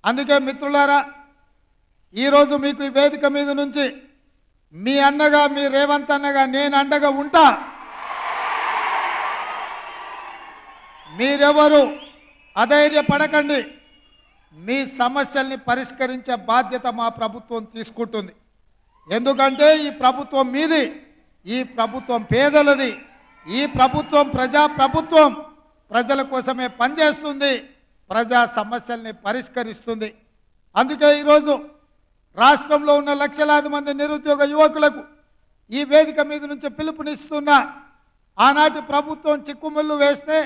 అందుకే మిత్రులారా, ఈరోజు మీకు ఈ వేదిక మీద నుంచి మీ అన్నగా, మీ రేవంత్ అన్నగా నేను అండగా ఉంటా. మీరెవరు అధైర్యపడకండి. మీ సమస్యల్ని పరిష్కరించే బాధ్యత మా ప్రభుత్వం తీసుకుంటుంది. ఎందుకంటే ఈ ప్రభుత్వం మీది, ఈ ప్రభుత్వం పేదలది, ఈ ప్రభుత్వం ప్రజా ప్రభుత్వం, ప్రజల కోసమే పనిచేస్తుంది, ప్రజా సమస్యల్ని పరిష్కరిస్తుంది. అందుకే ఈరోజు రాష్ట్రంలో ఉన్న లక్షలాది మంది నిరుద్యోగ యువకులకు ఈ వేదిక మీద నుంచి పిలుపునిస్తున్నా. ఆనాటి ప్రభుత్వం చిక్కుముళ్ళు వేస్తే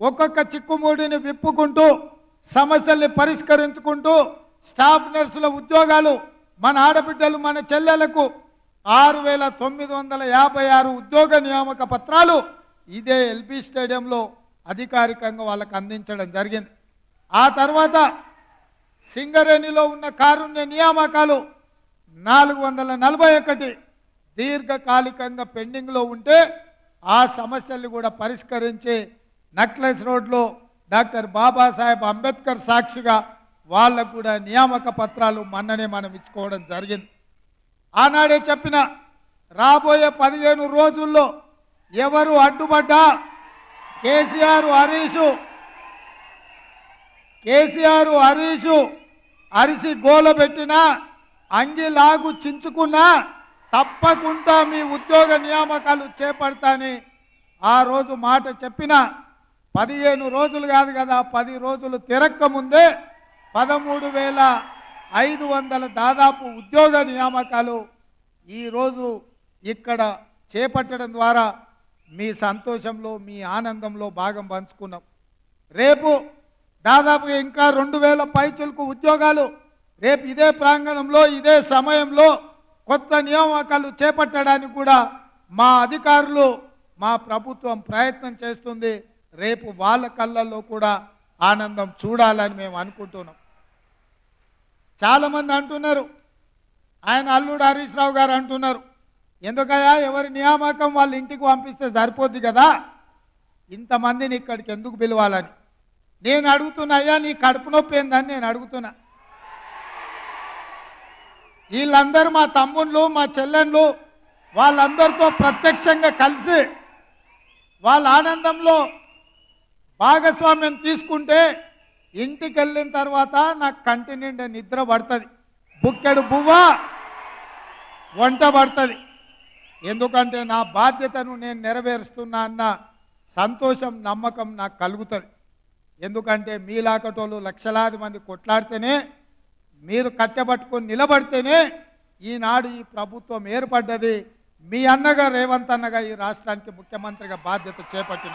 ఒక్కొక్క చిక్కుముడిని విప్పుకుంటూ సమస్యల్ని పరిష్కరించుకుంటూ స్టాఫ్ నర్సుల ఉద్యోగాలు మన ఆడబిడ్డలు, మన చెల్లెలకు 6,956 ఉద్యోగ నియామక పత్రాలు ఇదే ఎల్బీ స్టేడియంలో అధికారికంగా వాళ్ళకు అందించడం జరిగింది. ఆ తర్వాత సింగరేణిలో ఉన్న కారుణ్య నియామకాలు 441 దీర్ఘకాలికంగా పెండింగ్లో ఉంటే ఆ సమస్యల్ని కూడా పరిష్కరించి నక్లెస్ రోడ్లో డాక్టర్ బాబాసాహెబ్ అంబేద్కర్ సాక్షిగా వాళ్ళకు కూడా నియామక పత్రాలు మొన్ననే మనం ఇచ్చుకోవడం జరిగింది. ఆనాడే చెప్పిన రాబోయే 15 రోజుల్లో ఎవరు అడ్డుపడ్డా కేసీఆర్ హరీషు అరిసి గోలబెట్టినా, అంగిలాగు చించుకున్నా తప్పకుండా మీ ఉద్యోగ నియామకాలు చేపడతాని ఆ రోజు మాట చెప్పిన 15 రోజులు కాదు కదా, 10 రోజులు తిరక్క ముందే 13,500 దాదాపు ఉద్యోగ నియామకాలు ఈరోజు ఇక్కడ చేపట్టడం ద్వారా మీ సంతోషంలో, మీ ఆనందంలో భాగం పంచుకున్నాం. రేపు దాదాపుగా ఇంకా 2,000 పైచులకు ఉద్యోగాలు రేపు ఇదే ప్రాంగణంలో, ఇదే సమయంలో కొత్త నియామకాలు చేపట్టడానికి కూడా మా అధికారులు, మా ప్రభుత్వం ప్రయత్నం చేస్తుంది. రేపు వాళ్ళ కళ్ళల్లో కూడా ఆనందం చూడాలని మేము అనుకుంటున్నాం. చాలామంది అంటున్నారు, ఆయన అల్లుడు హరీష్ రావు గారు అంటున్నారు, ఎందుకయ్యా ఎవరి నియామకం వాళ్ళ ఇంటికి పంపిస్తే సరిపోద్ది కదా, ఇంతమందిని ఇక్కడికి ఎందుకు పిలవాలని. నేను అడుగుతున్నా, అయ్యా నీ కడుపు నొప్పి ఏందని నేను అడుగుతున్నా. వీళ్ళందరూ మా తమ్ముళ్ళు, మా చెల్లెళ్ళు, వాళ్ళందరితో ప్రత్యక్షంగా కలిసి వాళ్ళ ఆనందంలో భాగస్వామ్యం తీసుకుంటే ఇంటికి వెళ్ళిన తర్వాత నాకు కంటి నిండా నిద్ర పడుతుంది, బుక్కెడు బువ్వ వంట పడుతుంది. ఎందుకంటే నా బాధ్యతను నేను నెరవేరుస్తున్నా అన్న సంతోషం, నమ్మకం నాకు కలుగుతుంది. ఎందుకంటే మీలాకటోళ్ళు లక్షలాది మంది కొట్లాడితేనే, మీరు కట్టెబట్టుకొని నిలబడితేనే ఈనాడు ఈ ప్రభుత్వం ఏర్పడ్డది. మీ అన్నగా రేవంత్ అన్నగా ఈ రాష్ట్రానికి ముఖ్యమంత్రిగా బాధ్యత చేపట్టిన